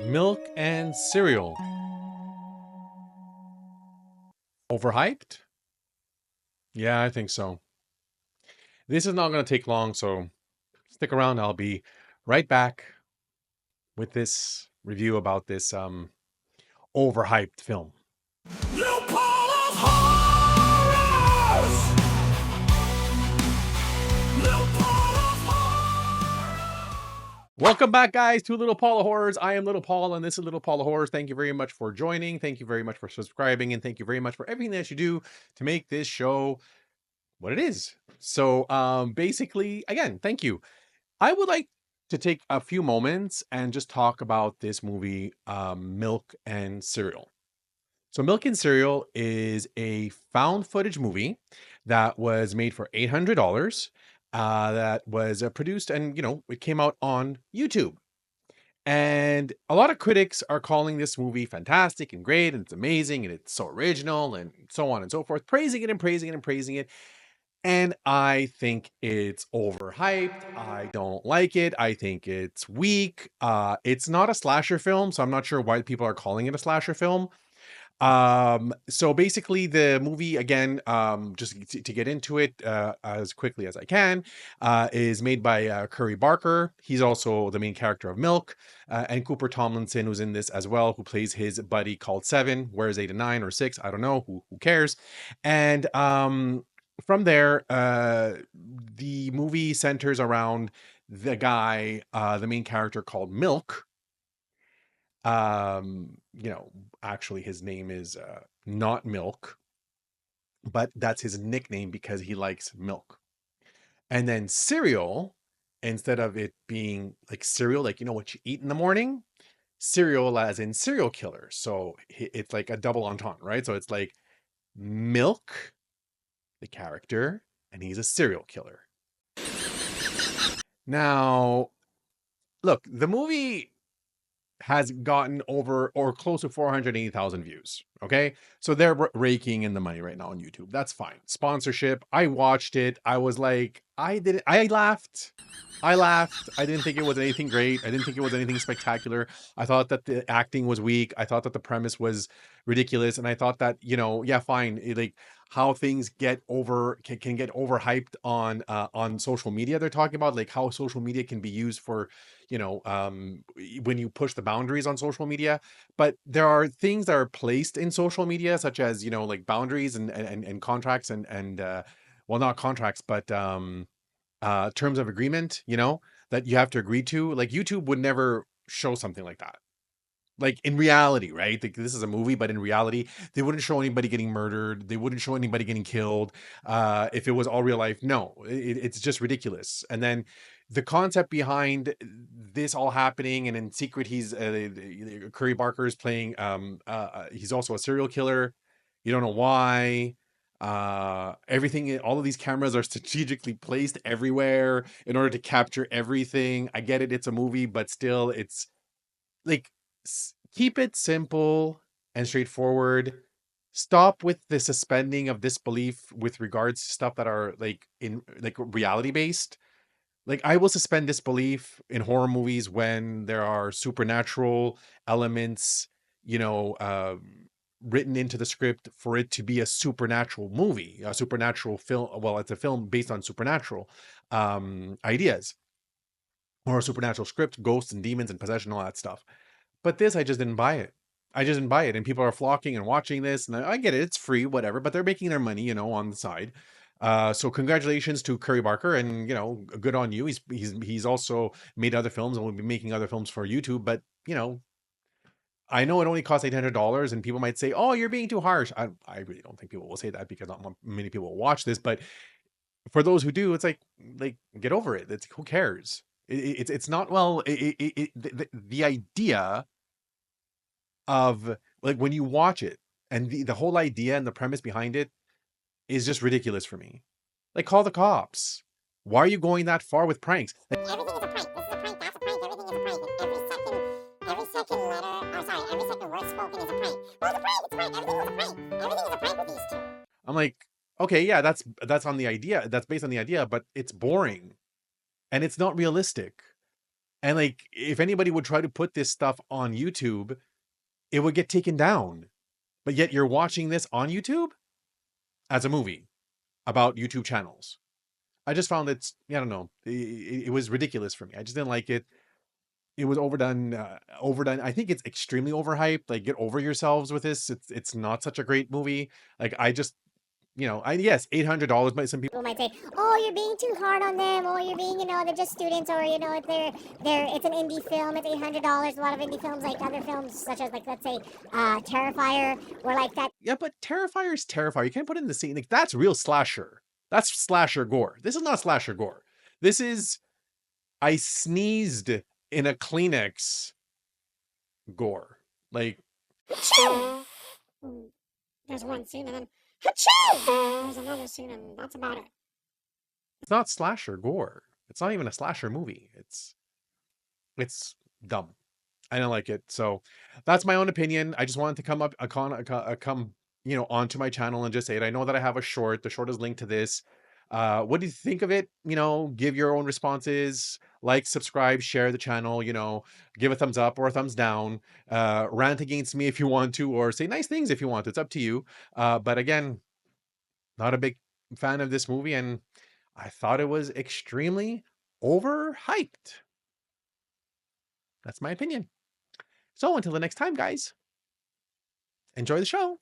Milk and cereal. Overhyped? Yeah, I think so. This is not going to take long, so stick around. I'll be right back with this review about this overhyped film. Welcome back, guys, to Little Paul of Horrors. I am Little Paul, and this is Little Paul of Horrors. Thank you very much for joining. Thank you very much for subscribing, and thank you very much for everything that you do to make this show what it is. So, basically, again, thank you. I would like to take a few moments and just talk about this movie, Milk and Cereal. So, Milk and Cereal is a found footage movie that was made for $800. That was produced, and it came out on YouTube. And a lot of critics are calling this movie fantastic and great, and it's amazing, and it's so original, and so on and so forth, praising it and praising it and praising it. And I think it's overhyped. I don't like it. I think it's weak. It's not a slasher film, so I'm not sure why people are calling it a slasher film. So basically the movie, again, just to get into it as quickly as I can, is made by Curry Barker. He's also the main character of Milk, and Cooper Tomlinson, who's in this as well, who plays his buddy called Seven. Where's 8 and 9 or 6? I don't know. Who cares? And from there, the movie centers around the guy, the main character called Milk. Actually his name is not Milk, but that's his nickname because he likes milk. And then cereal, instead of it being like cereal, like what you eat in the morning, cereal as in serial killer. So it's like a double entendre, right? So it's like Milk, the character, and he's a serial killer. Now, look, the movie has gotten over or close to 480,000 views. Okay. So they're raking in the money right now on YouTube. That's fine. Sponsorship. I watched it. I was like, I laughed. I didn't think it was anything great. I didn't think it was anything spectacular. I thought that the acting was weak. I thought that the premise was ridiculous. And I thought that, yeah, fine. Like how things get can get overhyped on social media. They're talking about like how social media can be used for, when you push the boundaries on social media. But there are things that are placed in social media, such as, like boundaries and contracts and well, not contracts, but terms of agreement, that you have to agree to. Like YouTube would never show something like that. Like in reality, right? Like, this is a movie, but in reality, they wouldn't show anybody getting murdered. They wouldn't show anybody getting killed. If it was all real life, no, it's just ridiculous. And then the concept behind this all happening, and in secret, he's Curry Barker is playing. He's also a serial killer. You don't know why. Everything, all of these cameras are strategically placed everywhere in order to capture everything. I get it, it's a movie, but still, it's like, keep it simple and straightforward. Stop with the suspending of disbelief with regards to stuff that are like in like reality based. Like, I will suspend disbelief in horror movies when there are supernatural elements, you know, uh, written into the script for it to be a supernatural movie, a supernatural film. Well, it's a film based on supernatural ideas, or a supernatural script, ghosts and demons and possession, all that stuff. But this, I just didn't buy it. I just didn't buy it. And people are flocking and watching this. And I get it. It's free, whatever. But they're making their money, on the side. So congratulations to Curry Barker. And, good on you. He's also made other films and will be making other films for YouTube. But, I know it only costs $800. And people might say, oh, you're being too harsh. I really don't think people will say that, because not many people will watch this. But for those who do, it's like get over it. It's, who cares? It's not, well, the idea of, like, when you watch it, and the whole idea and the premise behind it is just ridiculous for me. Like, call the cops. Why are you going that far with pranks? Like, Everything is a prank. This is a prank. That's a prank. Everything is a prank. Every second letter. Oh, sorry. Every second word spoken is a prank. Well, it's a prank. It's a prank. Everything is a prank. Everything is a prank with these two. I'm like, okay, yeah, that's on the idea. That's based on the idea, but it's boring, and it's not realistic. And like, if anybody would try to put this stuff on YouTube, it would get taken down. But yet you're watching this on YouTube as a movie about YouTube channels. I just found I don't know, it was ridiculous for me. I just didn't like it. It was overdone, overdone. I think it's extremely overhyped. Like, get over yourselves with this. It's not such a great movie. Like, I just, I yes, $800 might some people. People might say, "Oh, you're being too hard on them," or "You're being, they're just students," or if it's an indie film, it's $800. A lot of indie films, like other films, such as, like, let's say, Terrifier, were like that. Yeah, but Terrifier's Terrifier. You can't put it in the scene. Like, that's real slasher. That's slasher gore. This is not slasher gore. This is I sneezed in a Kleenex gore. Like, Achoo! There's one scene, and then achoo! There's another scene, and that's about it. it's not slasher gore. It's not even a slasher movie. It's dumb. I don't like it. So that's my own opinion. I just wanted to come up come onto my channel and just say it. I know that I have a short. The short is linked to this. What do you think of it? Give your own responses. Like, subscribe, share the channel. Give a thumbs up or a thumbs down. Rant against me if you want to, or say nice things if you want. It's up to you. But again, not a big fan of this movie, and I thought it was extremely overhyped. That's my opinion. So until the next time, guys, enjoy the show.